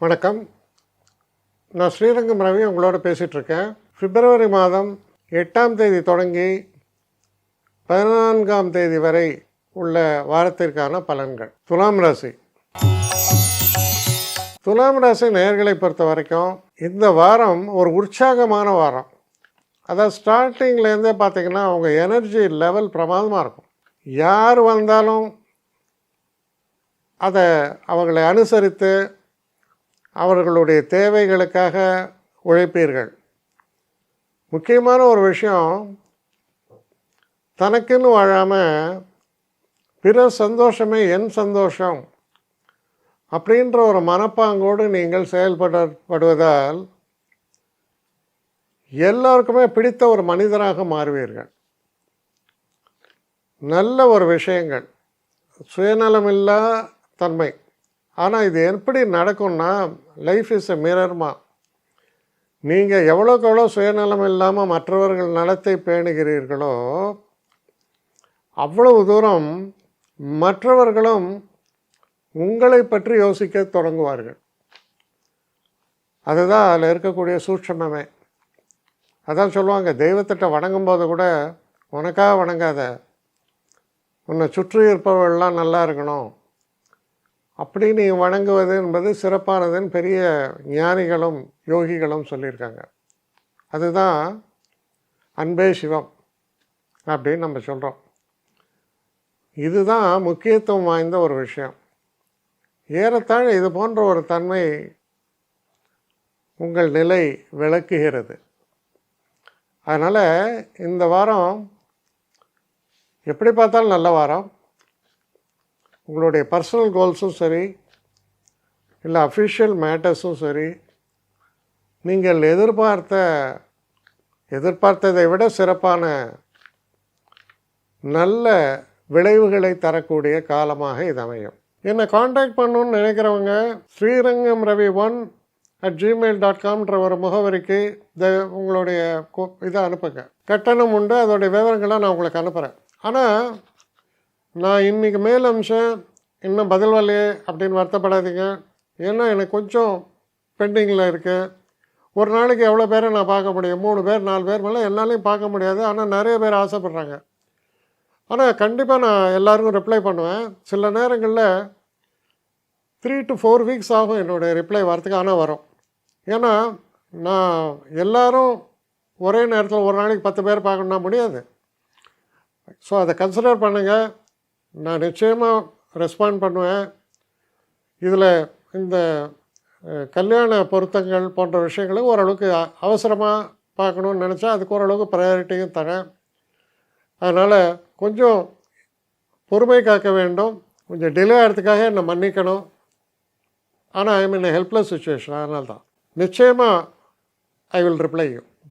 வணக்கம். நான் ஸ்ரீரங்கம் ரவி உங்களோட பேசிகிட்ருக்கேன். பிப்ரவரி மாதம் 8ஆம் தேதி தொடங்கி 14ஆம் தேதி வரை உள்ள வாரத்திற்கான பலன்கள். துலாம் ராசி. துலாம் ராசி நேயர்களை பொறுத்த வரைக்கும் இந்த வாரம் ஒரு உற்சாகமான வாரம். அதாவது ஸ்டார்டிங்லேருந்தே பார்த்திங்கன்னா அவங்க எனர்ஜி லெவல் பிரமாதமாக இருக்கும். யார் வந்தாலும் அதை அவங்களை அனுசரித்து அவர்களுடைய தேவைகளுக்காக உழைப்பீர்கள். முக்கியமான ஒரு விஷயம், தனக்குன்னு வாழாமல் பிற சந்தோஷமே என் சந்தோஷம் அப்படின்ற ஒரு மனப்பாங்கோடு நீங்கள் செயல்படுவதால் எல்லோருக்குமே பிடித்த ஒரு மனிதராக மாறுவீர்கள். நல்ல ஒரு விஷயங்கள், சுயநலமில்லா தன்மை. ஆனால் இது எப்படி நடக்கும்னா, லைஃப் இஸ் எ மிரர்மா. நீங்கள் எவ்வளோக்கு எவ்வளோ சுயநலம் இல்லாமல் மற்றவர்கள் நலத்தை பேணுகிறீர்களோ அவ்வளவு தூரம் மற்றவர்களும் உங்களை பற்றி யோசிக்க தொடங்குவார்கள். அதுதான் அதில் இருக்கக்கூடிய சூட்சமே. அதான் சொல்லுவாங்க, தெய்வத்திட்ட வணங்கும் போது கூட உனக்காக வணங்காத, உன்னை சுற்றி இருப்பவர்கள்லாம் நல்லா இருக்கணும் அப்படி நீ வணங்குவது என்பது சிறப்பானதுன்னு பெரிய ஞானிகளும் யோகிகளும் சொல்லியிருக்காங்க. அதுதான் அன்பே சிவம் அப்படின்னு நம்ம சொல்கிறோம். இதுதான் முக்கியத்துவம் வாய்ந்த ஒரு விஷயம். ஏறத்தாழ இது போன்ற ஒரு தன்மை உங்கள் நிலை விளக்குகிறது. அதனால் இந்த வாரம் எப்படி பார்த்தாலும் நல்ல வாரம். உங்களுடைய பர்சனல் கோல்ஸும் சரி, இல்லை அஃபிஷியல் மேட்டர்ஸும் சரி, நீங்கள் எதிர்பார்த்ததை விட சிறப்பான நல்ல விளைவுகளை தரக்கூடிய காலமாக இது அமையும். என்னை காண்டாக்ட் பண்ணணுன்னு நினைக்கிறவங்க ஸ்ரீரங்கம் ரவி 1@gmail.com ஒரு முகவரிக்கு உங்களுடைய இதை அனுப்புங்க. கட்டணம் உண்டு, அதோடைய விவரங்களை நான் உங்களுக்கு அனுப்புகிறேன். ஆனால் நான் இன்றைக்கி மேல் அம்சம் இன்னும் பதில் வரலையே அப்படின்னு வருத்தப்படாதீங்க. ஏன்னா எனக்கு கொஞ்சம் பெண்டிங்கில் இருக்குது. ஒரு நாளைக்கு எவ்வளோ பேரை நான் பார்க்க முடியும்? 3 பேர் 4 பேர் மேலே என்னாலையும் பார்க்க முடியாது. ஆனால் நிறைய பேர் ஆசைப்பட்றாங்க. ஆனால் கண்டிப்பாக நான் எல்லாருக்கும் ரிப்ளை பண்ணுவேன். சில நேரங்களில் 3 to 4 வீக்ஸ் ஆகும் என்னுடைய ரிப்ளை வரத்துக்கு. ஆனால் வரும். ஏன்னா நான் எல்லோரும் ஒரே நேரத்தில் ஒரு நாளைக்கு 10 பேர் பார்க்கணுன்னா முடியாது. ஸோ அதை கன்சிடர் பண்ணுங்கள். நான் நிச்சயமாக ரெஸ்பாண்ட் பண்ணுவேன். இதில் இந்த கல்யாண பொருத்தங்கள் போன்ற விஷயங்களை ஓரளவுக்கு அவசரமாக பார்க்கணுன்னு நினச்சா அதுக்கு ஓரளவுக்கு ப்ரையாரிட்டியும் தரேன். அதனால் கொஞ்சம் பொறுமை காக்க வேண்டும். கொஞ்சம் டிலே ஆகிறதுக்காக என்னை மன்னிக்கணும். ஆனால் ஐ மீன் ஹெல்ப்லெஸ் சுச்சுவேஷன். அதனால தான் நிச்சயமாக ஐ வில் ரிப்ளை யூ.